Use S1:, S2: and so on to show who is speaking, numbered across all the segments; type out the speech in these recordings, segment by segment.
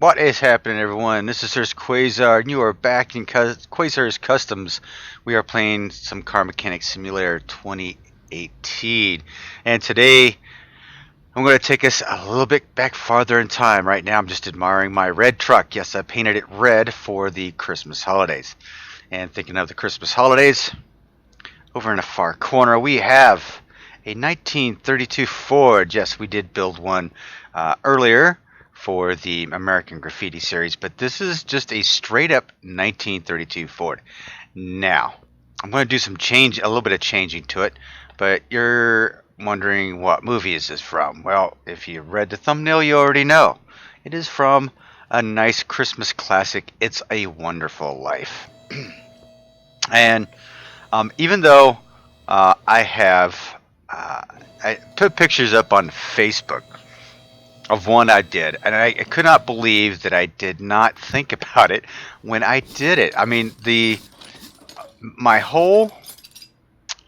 S1: What is happening, everyone? This is Hurst Quayzar, and you are back in Quayzar's Customs. We are playing some Car Mechanic Simulator 2018, and today I'm going to take us a little bit back farther in time. Right now, I'm just admiring my red truck. Yes, I painted it red for the Christmas holidays. And thinking of the Christmas holidays, over in the far corner, we have a 1932 Ford. Yes, we did build one earlier for the American Graffiti series, but this is just a straight up 1932 Ford. Now, I'm going to do a little bit of changing to it, but you're wondering what movie is this from? Well, if you read the thumbnail, you already know. It is from a nice Christmas classic, It's a Wonderful Life. And even though I put pictures up on Facebook of one I did, and I could not believe that I did not think about it when I did it. I mean, my whole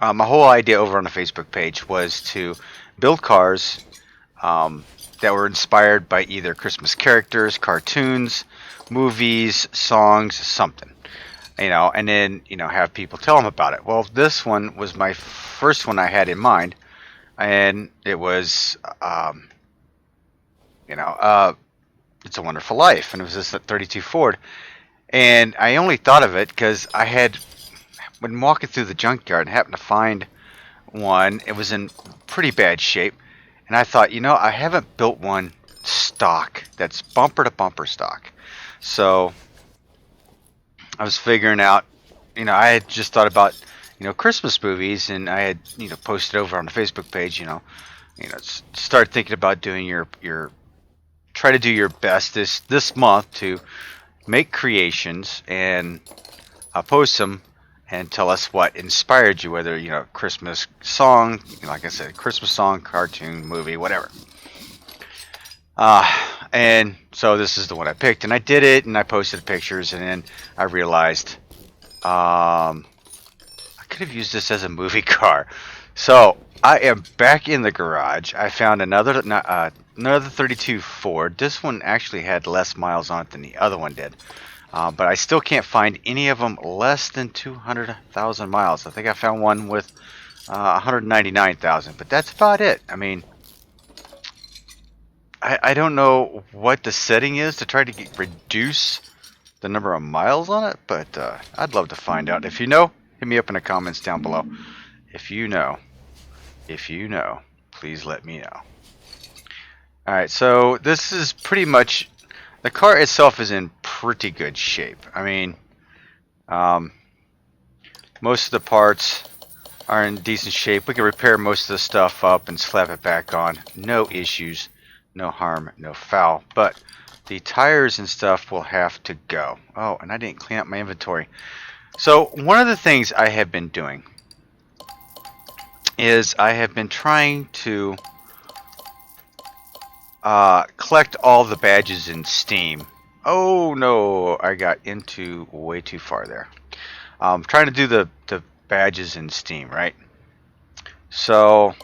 S1: idea over on the Facebook page was to build cars that were inspired by either Christmas characters, cartoons, movies, songs, something, and then have people tell them about it. Well, this one was my first one I had in mind, and it was It's a Wonderful Life, and it was this 32 Ford. And I only thought of it because I had been walking through the junkyard and happened to find one. It was in pretty bad shape, and I thought, I haven't built one stock that's bumper to bumper stock. So I was figuring out, I had just thought about, Christmas movies, and I had, posted over on the Facebook page, start thinking about doing try to do your best this month to make creations and post them and tell us what inspired you, whether Christmas song, like I said, Christmas song, cartoon, movie, whatever. And so this is the one I picked, and I did it, and I posted pictures, and then I realized I could have used this as a movie car. So I am back in the garage. I found another 32 Ford. This one actually had less miles on it than the other one did. But I still can't find any of them less than 200,000 miles. I think I found one with 199,000, but that's about it. I mean, I don't know what the setting is to try to reduce the number of miles on it, but I'd love to find out. If you know, hit me up in the comments down below. If you know, please let me know. Alright, so this is pretty much, the car itself is in pretty good shape. I mean, most of the parts are in decent shape. We can repair most of the stuff up and slap it back on. No issues, no harm, no foul. But the tires and stuff will have to go. Oh, and I didn't clean up my inventory. So one of the things I have been doing is I have been trying to collect all the badges in Steam. Oh no, I got into way too far there. Trying to do the badges in Steam, right? So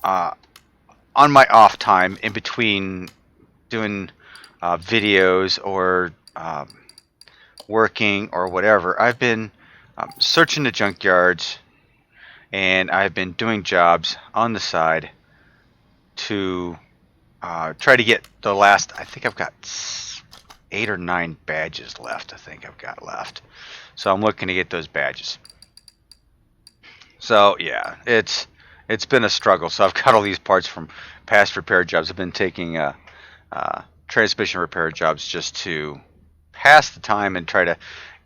S1: on my off time, in between doing videos or working or whatever, I've been searching the junkyards, and I've been doing jobs on the side to try to get the last. I think I've got 8 or 9 badges left. I think I've got left. So I'm looking to get those badges. So yeah, it's been a struggle. So I've got all these parts from past repair jobs. I've been taking transmission repair jobs just to pass the time and try to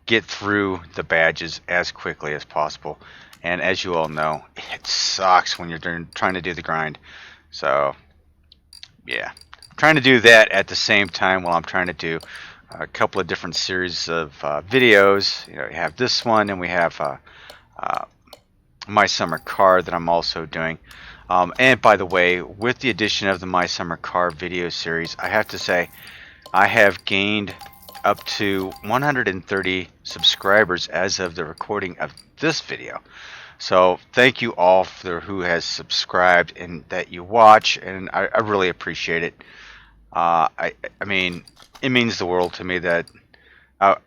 S1: get through the badges as quickly as possible. And as you all know, it sucks when you're trying to do the grind. So yeah, I'm trying to do that at the same time while I'm trying to do a couple of different series of videos. You have this one, and we have My Summer Car that I'm also doing. And by the way, with the addition of the My Summer Car video series, I have to say I have gained up to 130 subscribers as of the recording of this video. So thank you all for who has subscribed and that you watch, and I really appreciate it. I mean, it means the world to me that I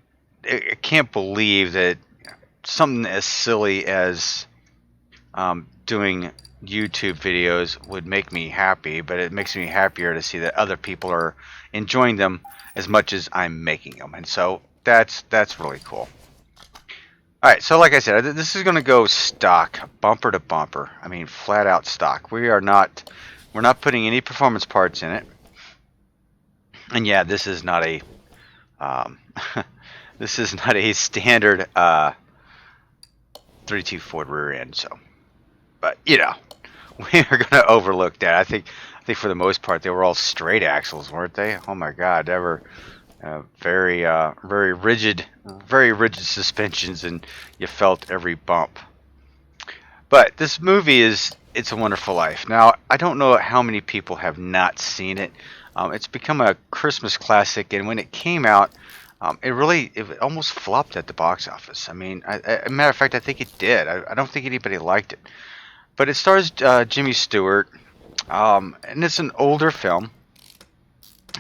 S1: can't believe that something as silly as doing YouTube videos would make me happy, but it makes me happier to see that other people are enjoying them as much as I'm making them, and so that's really cool. All right, so like I said, this is going to go stock, bumper to bumper. I mean, flat out stock. We're not putting any performance parts in it, and yeah, this is not a um, this is not a standard 3.2 Ford rear end. So, but you know, we are going to overlook that. I think for the most part they were all straight axles, weren't they? Oh my God, they were very rigid, suspensions, and you felt every bump. But this movie is It's a Wonderful Life. Now, I don't know how many people have not seen it. It's become a Christmas classic, and when it came out, it almost flopped at the box office. I mean, a matter of fact, I think it did. I don't think anybody liked it. But it stars Jimmy Stewart, and it's an older film,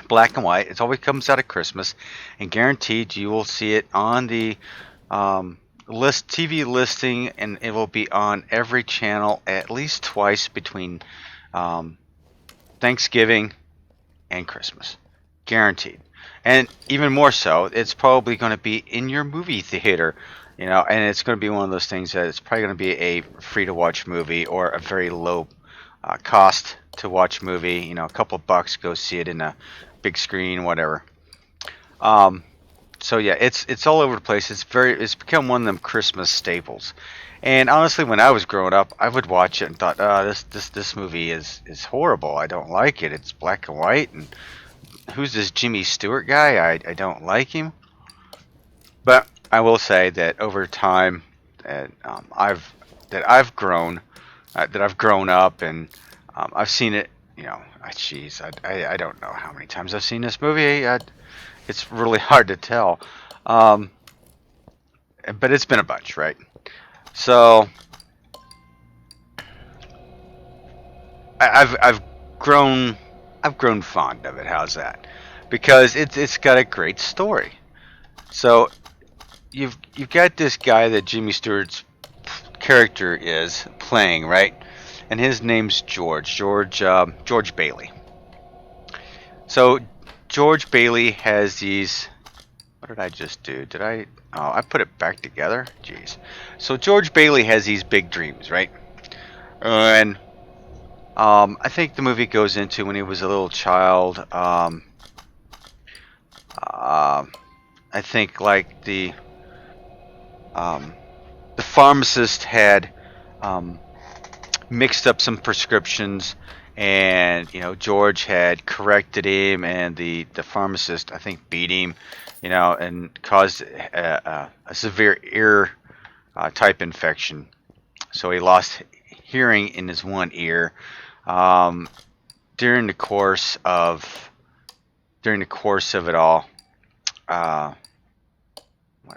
S1: black and white. It always comes out at Christmas, and guaranteed you will see it on the TV listing, and it will be on every channel at least twice between Thanksgiving and Christmas, guaranteed. And even more so, it's probably going to be in your movie theater, and it's going to be one of those things that it's probably going to be a free to watch movie or a very low cost to watch movie. A couple of bucks, go see it in a big screen, whatever. So yeah, it's all over the place. It's become one of them Christmas staples. And honestly, when I was growing up, I would watch it and thought, this movie is horrible. I don't like it. It's black and white, and who's this Jimmy Stewart guy? I don't like him. But I will say that over time, I've grown up, and I've seen it. I don't know how many times I've seen this movie. It's really hard to tell, but it's been a bunch, right? So I've grown fond of it. How's that? Because it's got a great story. So you've got this guy that Jimmy Stewart's character is playing, right? And his name's George Baily. So George Baily has these. What did I just do? I put it back together? Jeez. So George Baily has these big dreams, right? And I think the movie goes into when he was a little child. I think like the pharmacist had mixed up some prescriptions, and George had corrected him, and the pharmacist, I think, beat him, and caused a severe ear type infection. So he lost hearing in his one ear during the course of it all. What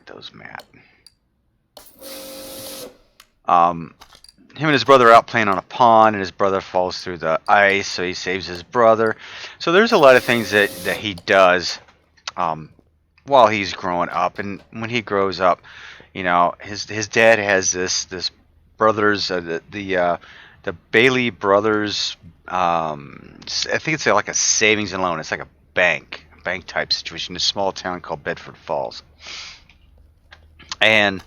S1: those, Matt? Him and his brother are out playing on a pond, and his brother falls through the ice, so he saves his brother. So there's a lot of things that he does while he's growing up, and when he grows up, his dad has this brothers, the Baily brothers. I think it's like a savings and loan. It's like a bank type situation in a small town called Bedford Falls, and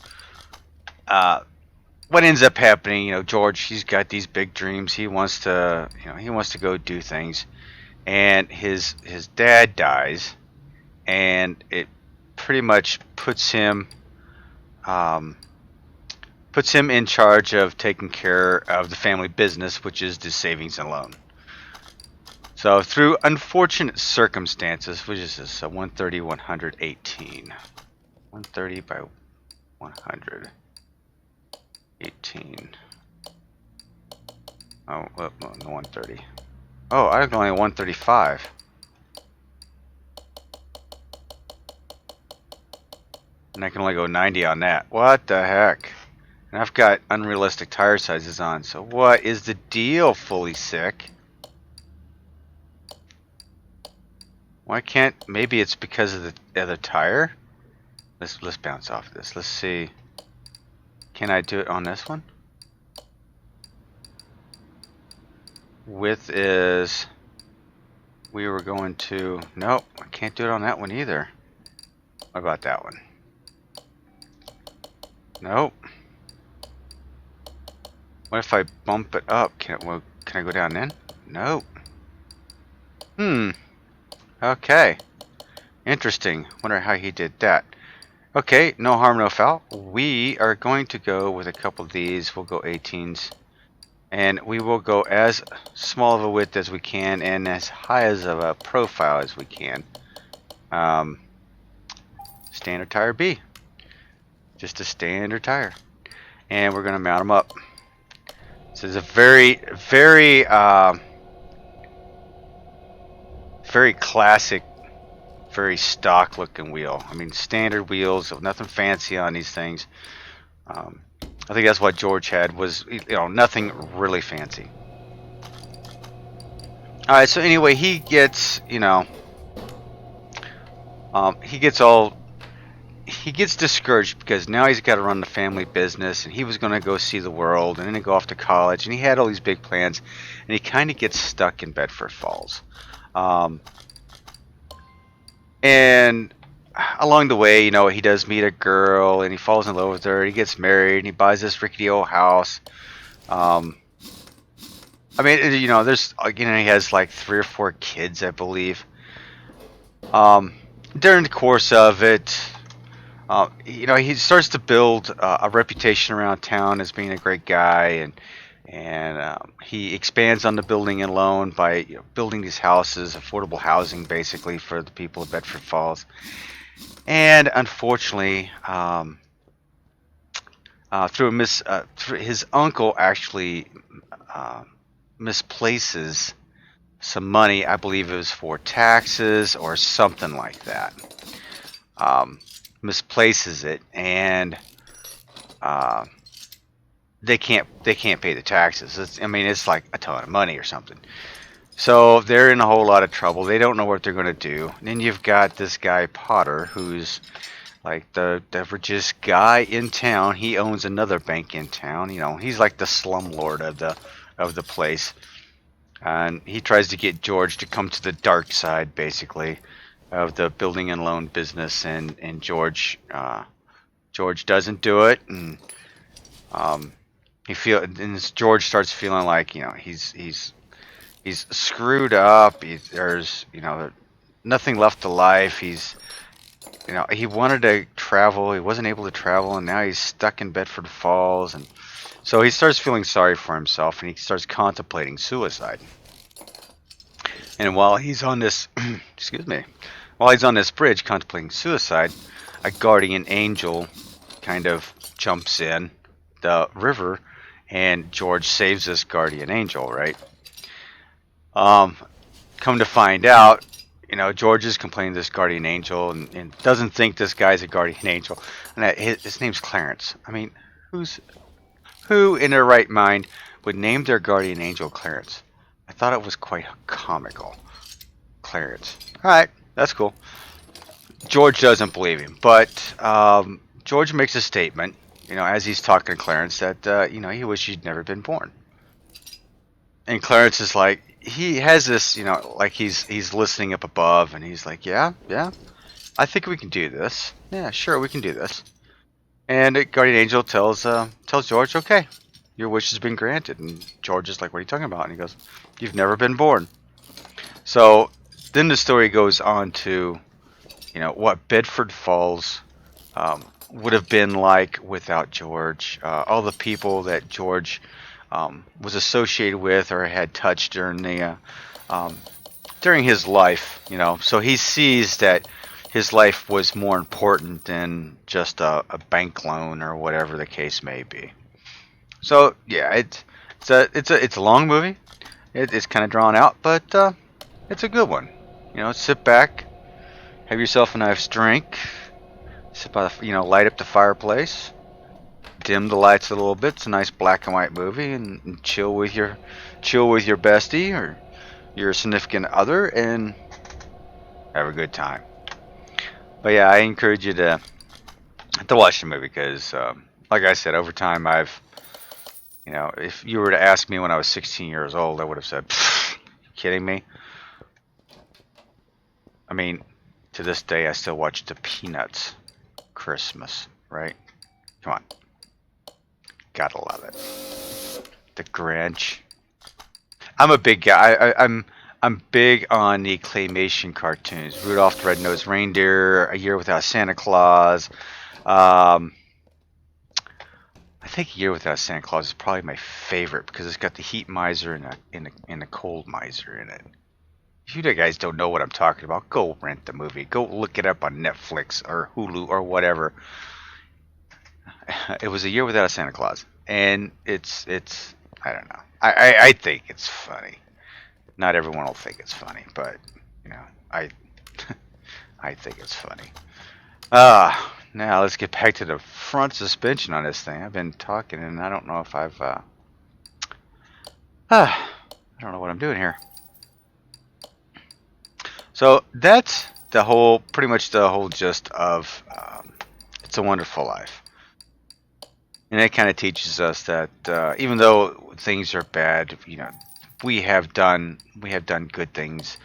S1: what ends up happening, George, he's got these big dreams. He wants to, go do things, and his dad dies, and it pretty much puts him in charge of taking care of the family business, which is the savings and loan. So through unfortunate circumstances, which is this 130, 118, 130 by 100. 18. Oh, no, 130. Oh, I got only 135. And I can only go 90 on that. What the heck? And I've got unrealistic tire sizes on. So what is the deal, Fully Sick? Why can't? Maybe it's because of the other tire. Let's bounce off this. Let's see. Can I do it on this one? Width is. We were going to. Nope, I can't do it on that one either. What about that one? Nope. What if I bump it up? Can I go down then? Nope. Okay. Interesting. Wonder how he did that. Okay, no harm, no foul. We are going to go with a couple of these. We'll go 18s. And we will go as small of a width as we can and as high as of a profile as we can. Standard tire B. Just a standard tire. And we're going to mount them up. This is a very, very, very classic, very stock looking wheel. I mean, standard wheels, nothing fancy on these things. I think that's what George had, was, you know, nothing really fancy. Alright, so anyway, he gets, you know, he gets discouraged because now he's got to run the family business, and he was going to go see the world and then go off to college, and he had all these big plans, and he kind of gets stuck in Bedford Falls. And along the way, you know, he does meet a girl and he falls in love with her. He gets married and he buys this rickety old house. I mean, you know, there's, you know, he has like 3 or 4 kids, I believe. During the course of it, you know, he starts to build a reputation around town as being a great guy, and he expands on the building and loan by, you know, building these houses, affordable housing, basically for the people of Bedford Falls. And unfortunately, through his uncle actually misplaces some money. I believe it was for taxes or something like that. Misplaces it, and they can't pay the taxes. I mean, it's like a ton of money or something. So they're in a whole lot of trouble. They don't know what they're going to do. And then you've got this guy Potter, who's like the richest guy in town. He owns another bank in town. You know, he's like the slumlord of the place. And he tries to get George to come to the dark side, basically, of the building and loan business. And George doesn't do it. And George starts feeling like, you know, he's screwed up. There's, you know, nothing left to life. He's, you know, he wanted to travel. He wasn't able to travel, and now he's stuck in Bedford Falls. And so he starts feeling sorry for himself, and he starts contemplating suicide. And while he's on this, while he's on this bridge contemplating suicide, a guardian angel kind of jumps in the river, and George saves this guardian angel, right? Come to find out, you know, George is complaining to this guardian angel and doesn't think this guy's a guardian angel. And his name's Clarence. I mean, who in their right mind would name their guardian angel Clarence? I thought it was quite comical. Clarence. Alright, that's cool. George doesn't believe him, but George makes a statement, you know, as he's talking to Clarence, that, you know, he wished he'd never been born. And Clarence is like, he has this, you know, like he's listening up above, and he's like, yeah, I think we can do this. Yeah, sure, we can do this. And Guardian Angel tells George, okay, your wish has been granted. And George is like, what are you talking about? And he goes, you've never been born. So then the story goes on to, you know, what Bedford Falls would have been like without George. All the people that George was associated with or had touched during his life, you know. So he sees that his life was more important than just a bank loan or whatever the case may be. So yeah, it's a long movie. It's kind of drawn out, but it's a good one. You know, sit back, have yourself a nice drink, sit by the, you know, light up the fireplace, dim the lights a little bit. It's a nice black and white movie, and chill with your bestie or your significant other, and have a good time. But yeah, I encourage you to watch the movie because, like I said, over time if you were to ask me when I was 16 years old, I would have said, "You kidding me?" I mean, to this day, I still watch the Peanuts Christmas, right? Come on, gotta love it. The Grinch. I'm a big guy. I'm big on the claymation cartoons. Rudolph the Red-Nosed Reindeer, A Year Without Santa Claus. I think A Year Without Santa Claus is probably my favorite because it's got the heat miser and the cold miser in it. If you guys don't know what I'm talking about, go rent the movie. Go look it up on Netflix or Hulu or whatever. It was A Year Without a Santa Claus, and it's I don't know. I think it's funny. Not everyone will think it's funny, but I I think it's funny. Now let's get back to the front suspension on this thing. I've been talking, and I don't know if I don't know what I'm doing here. So that's pretty much the whole gist of It's a Wonderful Life. And it kind of teaches us that even though things are bad, we have done good things,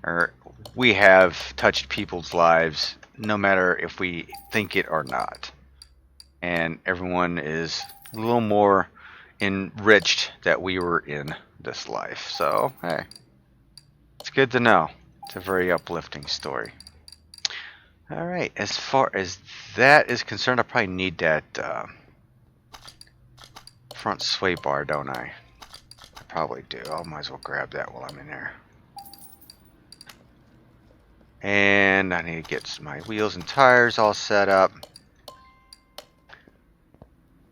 S1: or we have touched people's lives, no matter if we think it or not. And everyone is a little more enriched that we were in this life. So hey, it's good to know. It's a very uplifting story. All right, as far as that is concerned, I probably need that front sway bar, don't I? I probably do. I might as well grab that while I'm in there. And I need to get my wheels and tires all set up.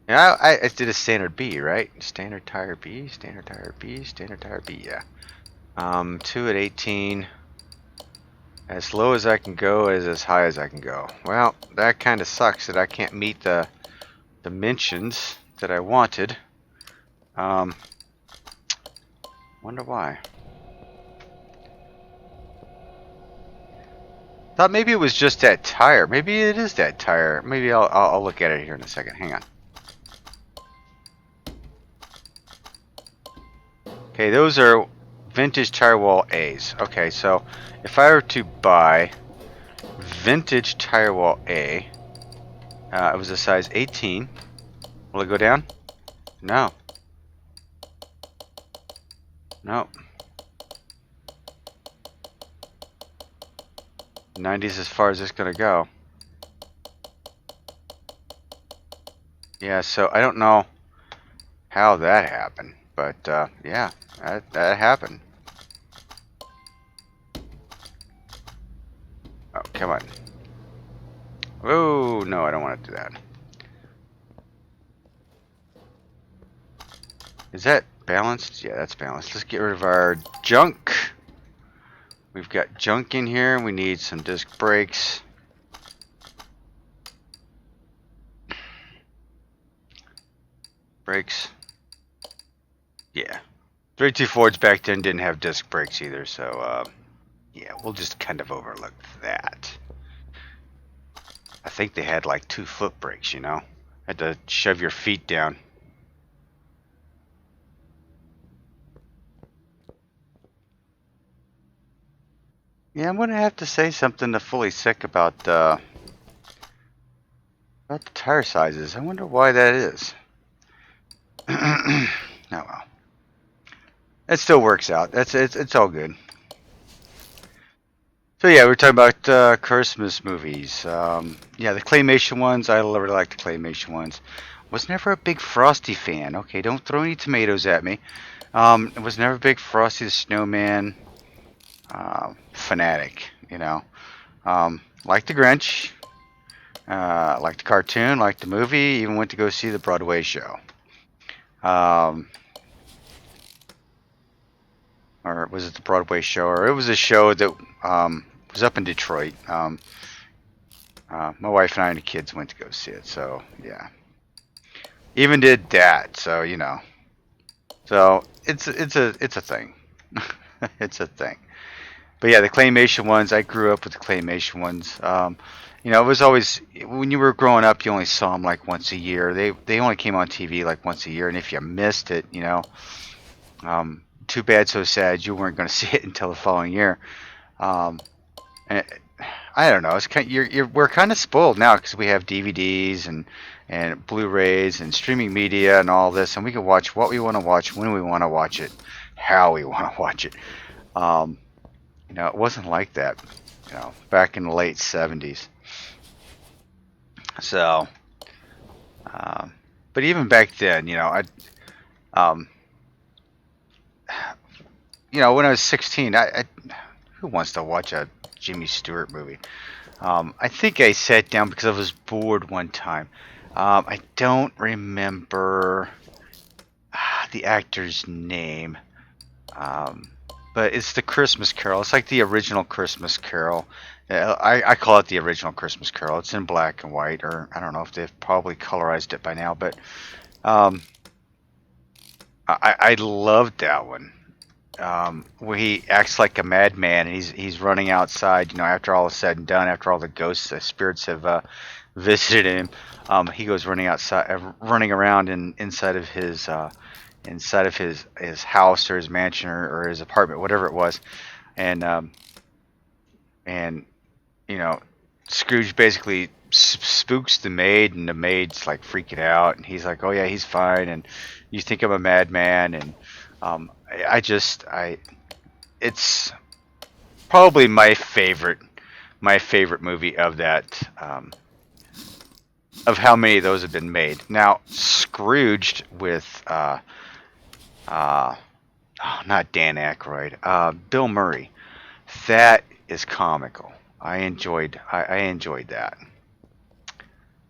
S1: Yeah, I did a standard B, right? Standard tire B, standard tire B, standard tire B, yeah. 2 at 18. As low as I can go is as high as I can go. Well, that kind of sucks that I can't meet the dimensions that I wanted. Wonder why. Thought maybe it was just that tire. Maybe it is that tire. Maybe I'll look at it here in a second. Hang on. Okay, those are vintage tire wall A's. Okay, so if I were to buy vintage tire wall A, it was a size 18. Will it go down? No. No. 90's as far as it's gonna go. Yeah, so I don't know how that happened, but yeah, that happened. Oh, come on. Oh, no, I don't want to do that. Is that balanced? Yeah, that's balanced. Let's get rid of our junk. We've got junk in here. We need some disc brakes. Brakes. Yeah. 3.2 Fords back then didn't have disc brakes either, so yeah, we'll just kind of overlook that. I think they had like 2 foot brakes, Had to shove your feet down. Yeah, I'm gonna have to say something to Fully Sick about the tire sizes. I wonder why that is. Oh well. It still works out. It's all good. So yeah, we're talking about Christmas movies. Yeah, the claymation ones. I really like the claymation ones. Was never a big Frosty fan. Okay, don't throw any tomatoes at me. Was never a big Frosty the Snowman fanatic. Like the Grinch. Like the cartoon. Like the movie. Even went to go see the Broadway show. Or was it the Broadway show? Or it was a show that was up in Detroit. My wife and I and the kids went to go see it. So yeah, even did that. So so it's a thing. It's a thing. But yeah, the claymation ones, I grew up with the claymation ones. You know, it was always, when you were growing up, you only saw them like once a year. They only came on TV like once a year, and if you missed it, you know, too bad, so sad. You weren't going to see it until the following year. Um, and I don't know. It's kind. We're kind of spoiled now because we have DVDs and Blu-rays and streaming media and all this, and we can watch what we want to watch when we want to watch it, how we want to watch it. Um, you know, it wasn't like that, you know, back in the late 70s. So, but even back then, you know, um, when I was 16, who wants to watch a Jimmy Stewart movie? I think I sat down because I was bored one time. I don't remember the actor's name, but it's the Christmas Carol. It's like the original Christmas Carol. I call it the original Christmas Carol. It's in black and white, or I don't know if they've probably colorized it by now, but I loved that one. Where he acts like a madman, and he's running outside. You know, after all is said and done, after all the ghosts, the spirits have visited him, he goes running outside, running around inside of his house or his mansion or his apartment, whatever it was, and and you know, Scrooge basically spooks the maid, and the maid's like freaking out, and he's like, "Oh yeah, he's fine," and you think I'm a madman, and it's probably my favorite movie of that, of how many of those have been made. Now, Scrooged with not Dan Aykroyd, Bill Murray. That is comical. I enjoyed that.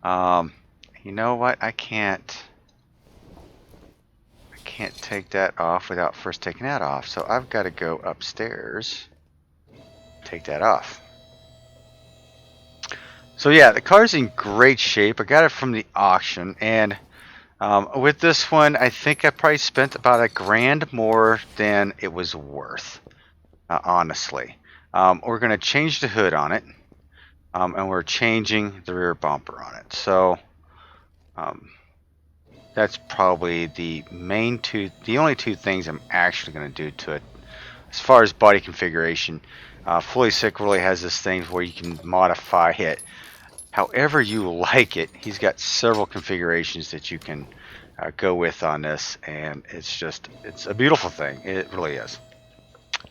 S1: You know what? I can't take that off without first taking that off. So I've got to go upstairs, take that off. So yeah, the car's in great shape. I got it from the auction, and with this one, I think I probably spent about $1,000 more than it was worth, honestly. We're going to change the hood on it, and we're changing the rear bumper on it. So that's probably the only two things I'm actually going to do to it. As far as body configuration, Fully Sick really has this thing where you can modify it however you like it. He's got several configurations that you can go with on this, and it's a beautiful thing. It really is.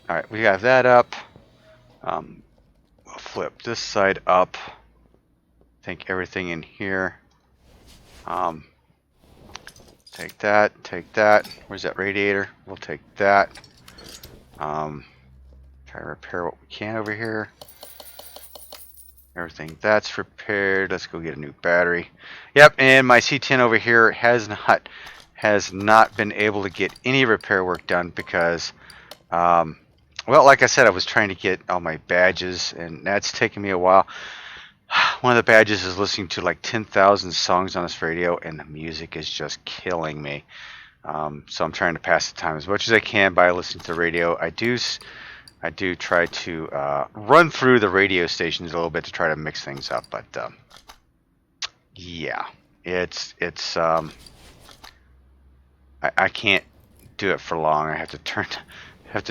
S1: All right, we have that up. We'll flip this side up. I think everything in here. Take that. Where's that radiator? We'll take that. Try to repair what we can over here. Everything that's repaired. Let's go get a new battery. Yep, and my C10 over here has not been able to get any repair work done because, well, like I said, I was trying to get all my badges, and that's taken me a while. One of the badges is listening to like 10,000 songs on this radio, and the music is just killing me. So I'm trying to pass the time as much as I can by listening to the radio. I do try to run through the radio stations a little bit to try to mix things up, but yeah, it's I can't do it for long. I have to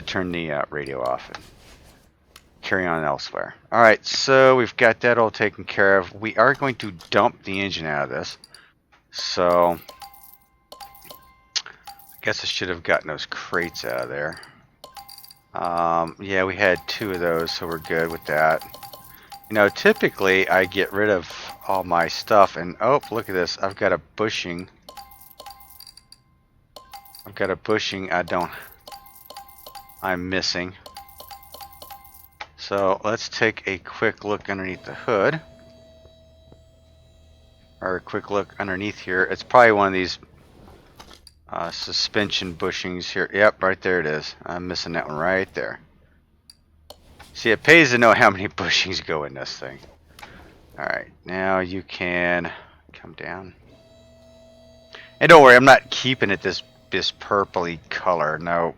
S1: turn the radio off and carry on elsewhere. All right, so we've got that all taken care of. We are going to dump the engine out of this, so I guess I should have gotten those crates out of there. Yeah, we had 2 of those, so we're good with that. You know, typically I get rid of all my stuff, and oh, look at this. I've got a bushing. I'm missing. So let's take a quick look underneath the hood. Or a quick look underneath here. It's probably one of these suspension bushings here. Yep, right there it is. I'm missing that one right there. See, it pays to know how many bushings go in this thing. Alright, now you can come down. And don't worry, I'm not keeping it this purpley color. No.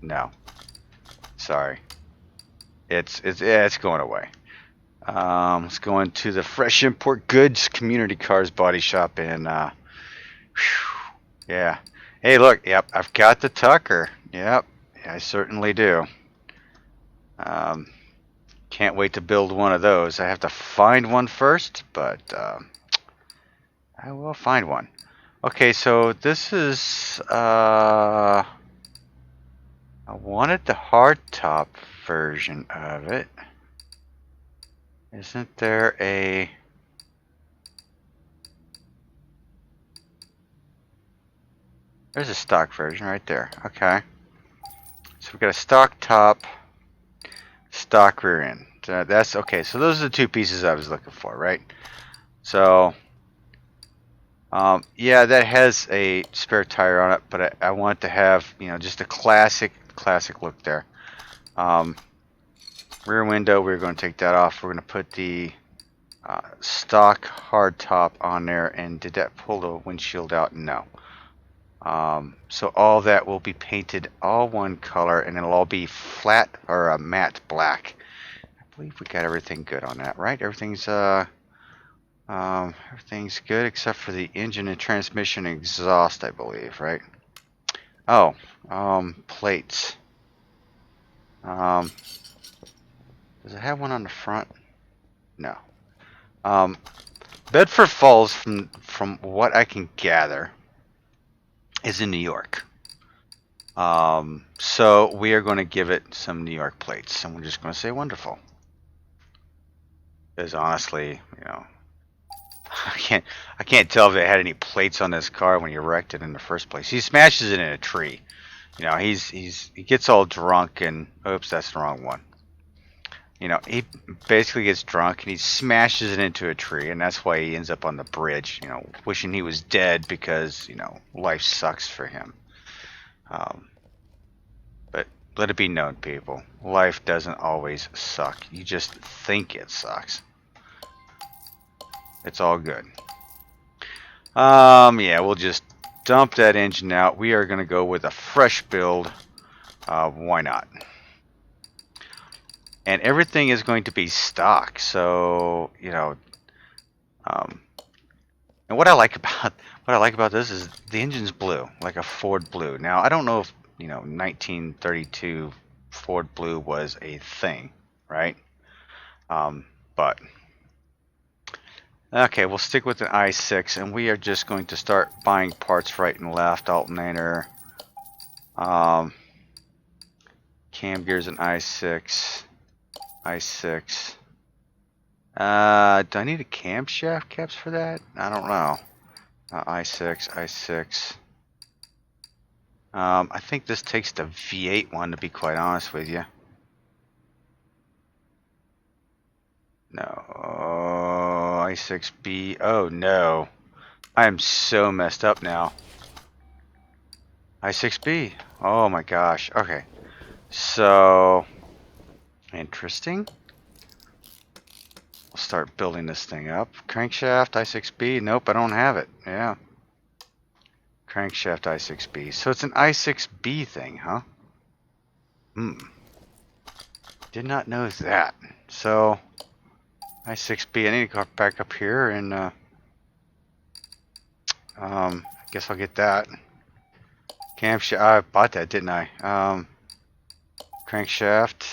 S1: No, sorry. It's going away. Let's go into the Fresh Import Goods Community Cars Body Shop and yeah. Hey, look. Yep, I've got the Tucker. Yep, I certainly do. Can't wait to build one of those. I have to find one first, but I will find one. Okay, so this is I wanted the hardtop version of it. Isn't there a... There's a stock version right there. Okay. So we've got a stock top, stock rear end. That's okay. So those are the two pieces I was looking for, right? So, yeah, that has a spare tire on it, but I want to have, you know, just a classic look there. Rear window, we're going to take that off. We're going to put the stock hard top on there. And did that pull the windshield out? No. So all that will be painted all one color, and it'll all be flat or a matte black. I believe we got everything good on that, right? Everything's good except for the engine and transmission exhaust, I believe, right? Oh, plates. Does it have one on the front? No. Bedford Falls, from what I can gather, is in New York. So we are going to give it some New York plates, and we're just going to say wonderful. Because honestly, you know, I can't tell if it had any plates on this car when he wrecked it in the first place. He smashes it in a tree. You know, he gets all drunk and oops, that's the wrong one. You know, he basically gets drunk and he smashes it into a tree, and that's why he ends up on the bridge, you know, wishing he was dead because, you know, life sucks for him. But let it be known, people, life doesn't always suck. You just think it sucks. It's all good. Yeah, we'll just dump that engine out. We are going to go with a fresh build. Why not? And everything is going to be stock, so you know. And what I like about this is the engine's blue, like a Ford blue. Now I don't know if, you know, 1932 Ford blue was a thing, right? But okay, we'll stick with an i6, and we are just going to start buying parts right and left. Alternator, cam gears, an i6. i6. Do I need a camshaft caps for that? I don't know. i6. I think this takes the V8 one, to be quite honest with you. No. i6B. Oh no. I am so messed up now. i6B. Oh my gosh. Okay. So, interesting. We'll start building this thing up. Crankshaft i6B. Nope, I don't have it. Yeah. Crankshaft i6B. So it's an i6B thing, huh? Did not know that. So, i6B. I need to go back up here and I guess I'll get that. Camshaft. I bought that, didn't I? Crankshaft.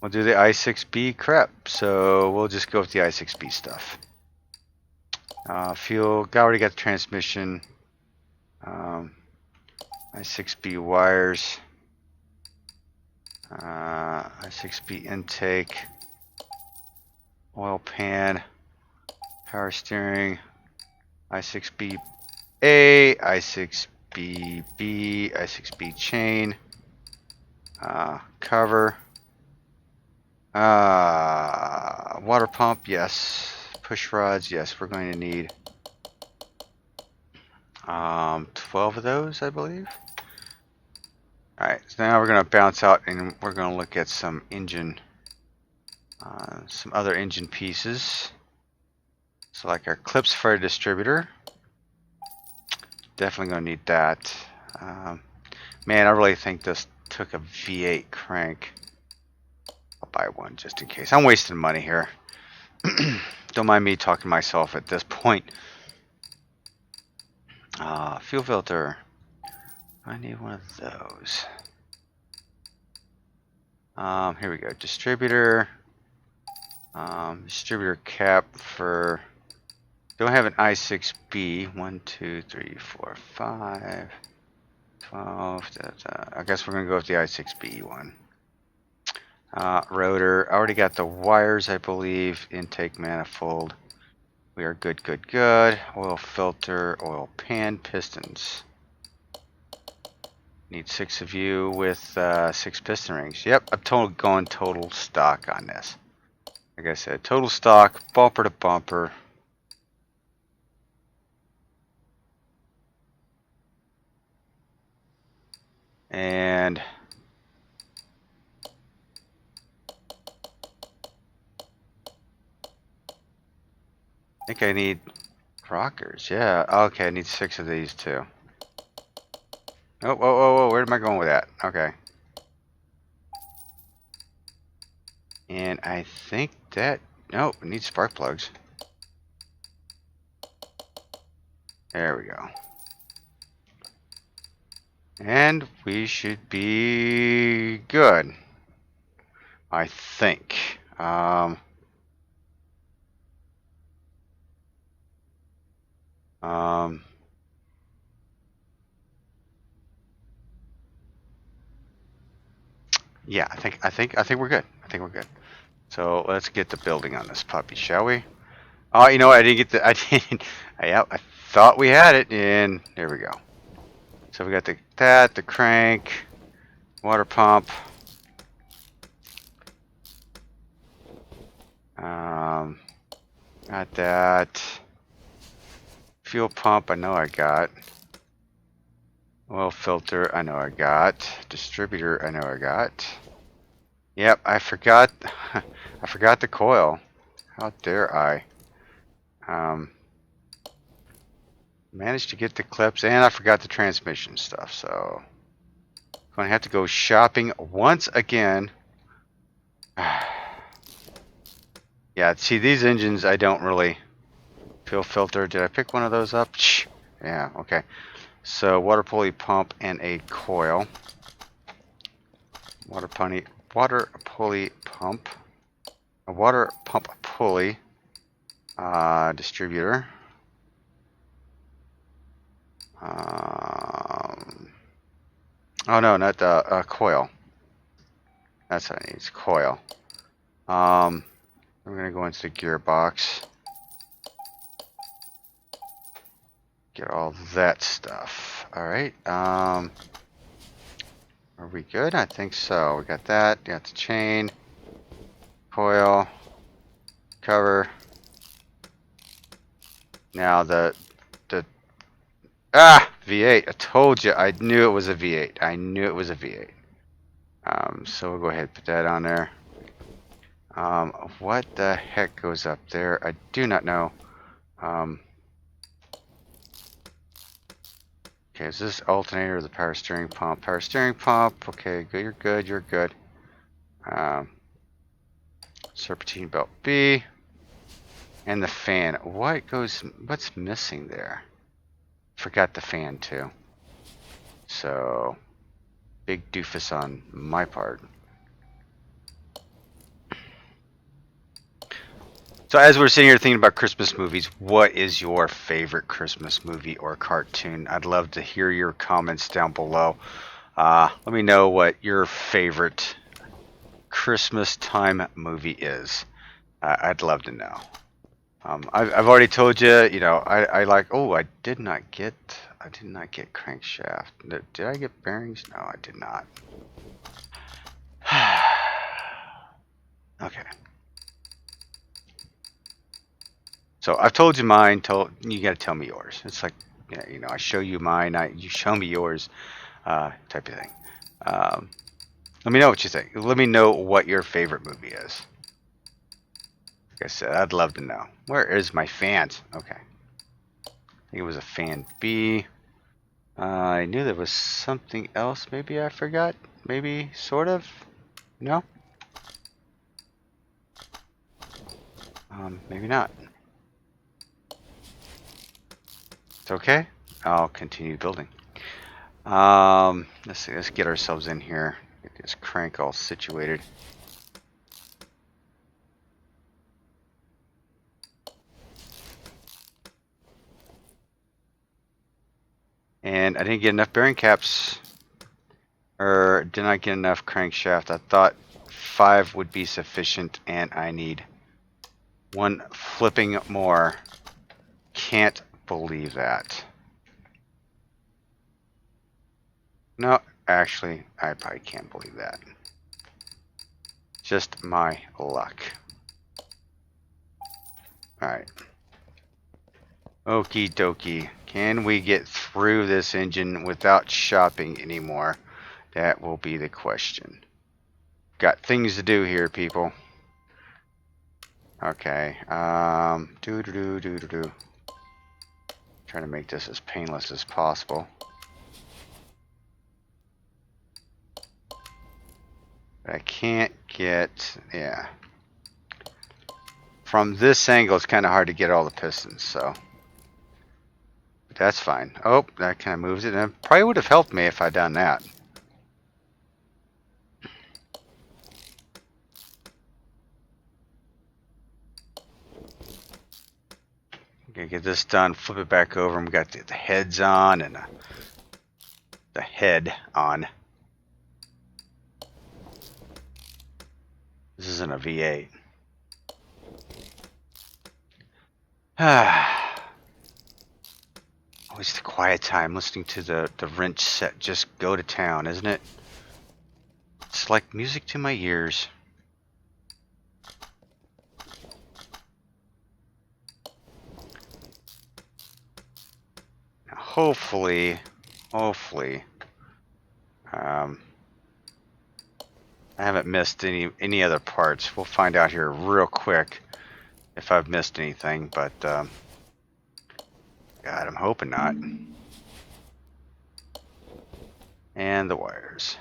S1: We'll do the i6B crap. So we'll just go with the i6B stuff. Fuel. Already got the transmission. i6B wires. i6B intake. Oil pan. Power steering. i6B A. i6B B. i6B chain. Cover. Water pump, yes. Push rods, yes. We're going to need 12 of those, I believe. Alright, so now we're going to bounce out and we're going to look at some engine, some other engine pieces. So like our clips for a distributor. Definitely gonna need that. Man, I really think this took a V8 crank. I'll buy one just in case. I'm wasting money here. Don't mind me talking to myself at this point. Fuel filter. I need one of those. Here we go. Distributor. Distributor cap for. Don't have an i6B. 1, 2, 3, 4, 5, 12. I guess we're gonna go with the i6B one. Rotor. I already got the wires, I believe. Intake manifold. We are good, good, good. Oil filter, oil pan, pistons. Need 6 of you with 6 piston rings. Yep, I'm going total stock on this. Like I said, total stock, bumper to bumper. And I think I need rockers. Yeah, okay, I need 6 of these too. Oh, whoa, whoa, whoa, where am I going with that? Okay. And I think that, no, we need spark plugs. There we go. And we should be good, I think. Yeah, I think we're good. I think we're good. So let's get the building on this puppy, shall we? Oh, you know what? I didn't get the. I didn't. Yeah, I thought we had it, and there we go. So we got the crank, water pump. Got that. Fuel pump. I know I got. Oil filter. I know I got. Distributor. I know I got. Yep, I forgot. I forgot the coil. How dare I? Managed to get the clips, and I forgot the transmission stuff. So, gonna have to go shopping once again. Yeah, see these engines, I don't really. Fuel filter. Did I pick one of those up? Yeah. Okay. So water pulley pump and a coil. Water pulley pump. A water pump pulley. Distributor. Oh no, not the coil. That's what I need. It's coil. We're gonna go into the gearbox. Get all that stuff. All right. Are we good? I think so. We got that. Got the chain, coil, cover. Now the V8. I told you. I knew it was a V8. I knew it was a V8. So we'll go ahead and put that on there. What the heck goes up there? I do not know. Okay, is this alternator or the power steering pump? Power steering pump. Okay, good. You're good. You're good. Serpentine belt B. And the fan. What's missing there? Forgot the fan too. So, big doofus on my part. So as we're sitting here thinking about Christmas movies, what is your favorite Christmas movie or cartoon? I'd love to hear your comments down below. Let me know what your favorite Christmas time movie is. I'd love to know. I've already told you, you know, I like. Oh, I did not get crankshaft. Did I get bearings? No, I did not. Okay. So I've told you mine. You got to tell me yours. It's like, yeah, you know, I show you mine. You show me yours, type of thing. Let me know what you think. Let me know what your favorite movie is. Like I said, I'd love to know. Where is my fans? Okay. I think it was a fan B. I knew there was something else. Maybe I forgot. Maybe, sort of. No? Maybe not. It's okay. I'll continue building. Let's see. Let's get ourselves in here. Get this crank all situated. And I didn't get enough bearing caps, or did not get enough crankshaft. I thought 5 would be sufficient, and I need 1 flipping more. Can't believe that. No, actually, I probably can't believe that. Just my luck. Alright. Okie dokie. Can we get through this engine without shopping anymore? That will be the question. Got things to do here, people. Okay. Trying to make this as painless as possible. But I can't get, yeah. From this angle, it's kind of hard to get all the pistons, so. But that's fine. Oh, that kind of moves it. And it probably would have helped me if I'd done that. Okay, get this done, flip it back over, and we got the heads on and the head on. This isn't a V8. Always the quiet time listening to the wrench set just go to town, isn't it? It's like music to my ears. Now, hopefully, I haven't missed any other parts. We'll find out here real quick if I've missed anything, but God, I'm hoping not. And the wires.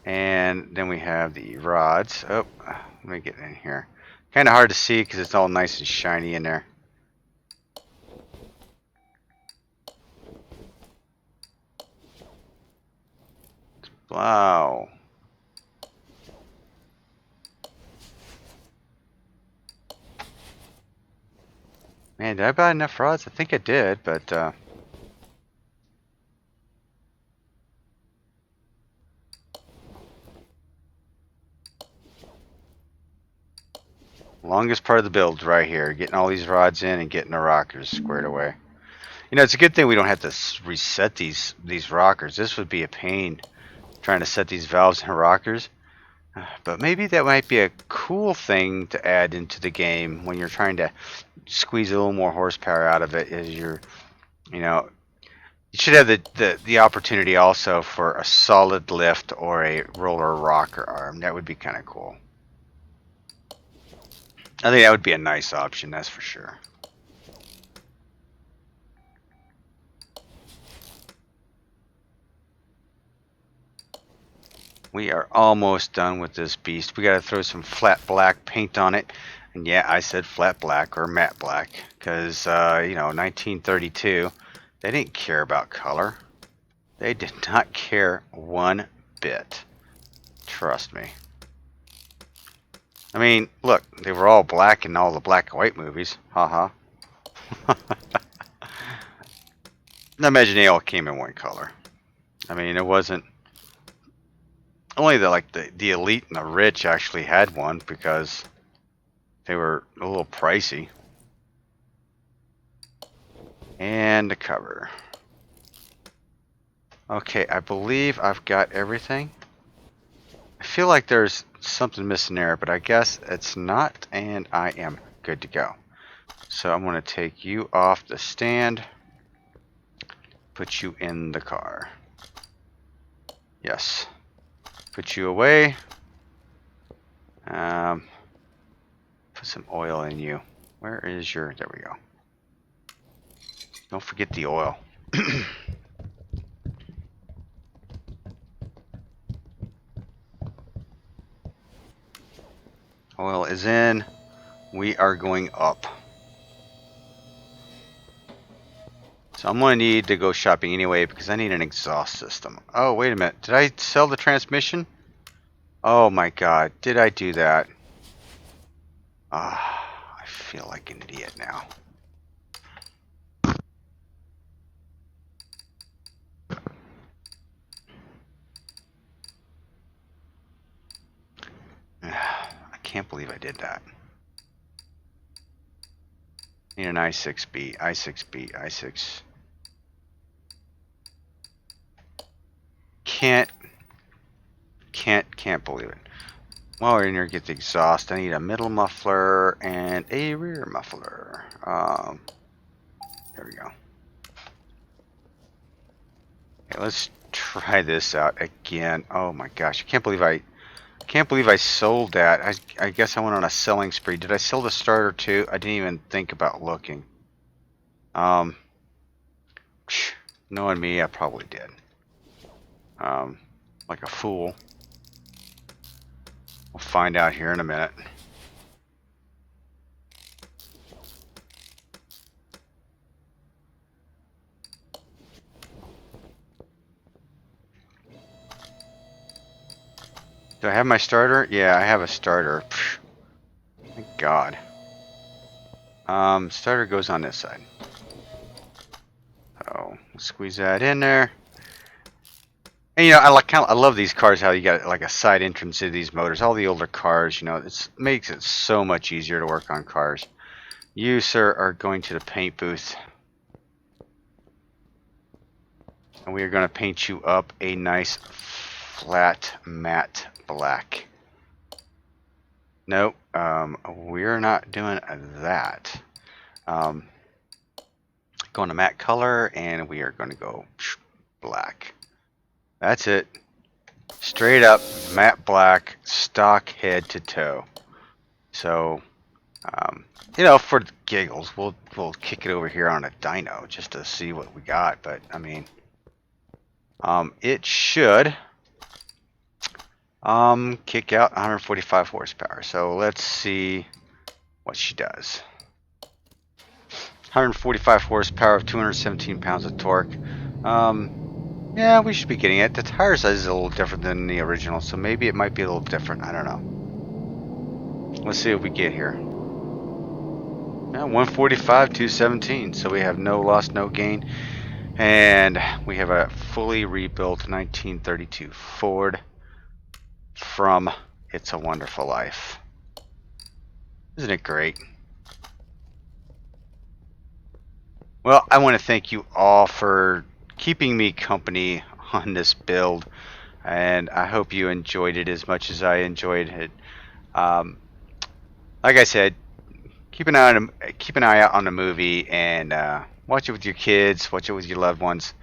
S1: And then we have the rods. Oh, let me get in here. Kind of hard to see because it's all nice and shiny in there. Wow. Man, did I buy enough rods? I think I did, but longest part of the build right here. Getting all these rods in and getting the rockers squared away. You know, it's a good thing we don't have to reset these rockers. This would be a pain trying to set these valves and rockers. But maybe that might be a cool thing to add into the game when you're trying to squeeze a little more horsepower out of it. Is you know, you should have the opportunity also for a solid lift or a roller rocker arm. That would be kind of cool. I think that would be a nice option, that's for sure. We are almost done with this beast. We got to throw some flat black paint on it. And yeah, I said flat black or matte black because, you know, 1932, they didn't care about color. They did not care one bit. Trust me. I mean, look, they were all black in all the black and white movies. Haha. I imagine they all came in one color. I mean, it wasn't only the elite and the rich actually had one because they were a little pricey. And the cover. Okay, I believe I've got everything. I feel like there's something missing there, but I guess it's not, and I am good to go. So I'm going to take you off the stand, put you in the car. Yes. Put you away. Put some oil in you. Where is your... There we go. Don't forget the oil. Oil is in. We are going up. So I'm going to need to go shopping anyway because I need an exhaust system. Oh, wait a minute. Did I sell the transmission? Oh my god. Did I do that? Ah, I feel like an idiot now. I can't believe I did that. Need an i6B, i6B, i6. Can't believe it. While we're in here, get the exhaust. I need a middle muffler and a rear muffler. There we go. Okay, let's try this out again. Oh my gosh, I can't believe I sold that. I guess I went on a selling spree. Did I sell the starter too? I didn't even think about looking. Knowing me, I probably did. Like a fool. We'll find out here in a minute. Do I have my starter? Yeah, I have a starter. Thank God. Starter goes on this side. Oh, squeeze that in there. And you know, I love these cars. How you got like a side entrance to these motors. All the older cars, you know, it makes it so much easier to work on cars. You, sir, are going to the paint booth, and we are going to paint you up a nice flat matte black. Nope, we're not doing that. Going to matte color, and we are going to go black. That's it. Straight up matte black, stock head to toe. So, you know, for giggles, we'll kick it over here on a dyno just to see what we got. But I mean, it should kick out 145 horsepower. So let's see what she does. 145 horsepower of 217 pounds of torque. Yeah, we should be getting it. The tire size is a little different than the original, so maybe it might be a little different. I don't know. Let's see what we get here. Yeah, 145, 217. So we have no loss, no gain. And we have a fully rebuilt 1932 Ford from It's a Wonderful Life. Isn't it great? Well, I want to thank you all for keeping me company on this build, and I hope you enjoyed it as much as I enjoyed it. Like I said, keep an eye out on the movie and watch it with your kids, watch it with your loved ones.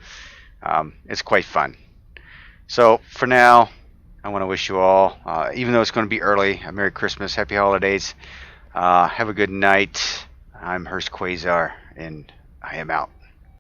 S1: It's quite fun. So for now, I want to wish you all, even though it's going to be early, a Merry Christmas, Happy Holidays. Have a good night. I'm Hurst Quayzar, and I am out.